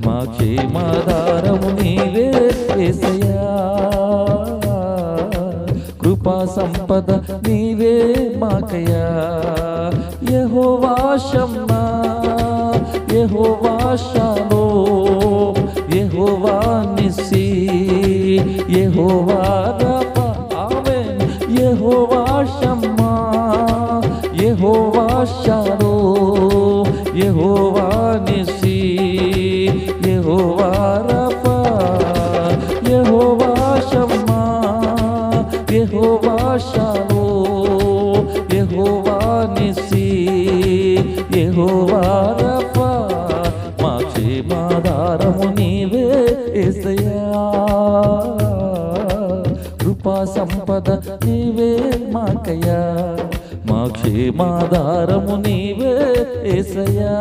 మా క్షేమాధారము నీవే యేసయ్యా, కృపా సంపద నీవే మాకయ్యా. యెహోవా షమ్మా, యెహోవా షాలోమ్, యెహోవా నిస్సీ, యెహోవా రఫా. ఆమేన్. యెహోవా షమ్మా, యెహోవా షాలోమ్, యెహోవా నిస్సీ, యెహోవా రఫా. యెహోవా షమ్మా, యెహోవా షాలోమ్, యెహోవా నిస్సీ, యెహోవా రఫా. మా క్షేమాధారము నీవే యేసయ్యా, కృపా సంపద నీవే మాకయ్యా. మా క్షేమాధారము నీవే యేసయ్యా.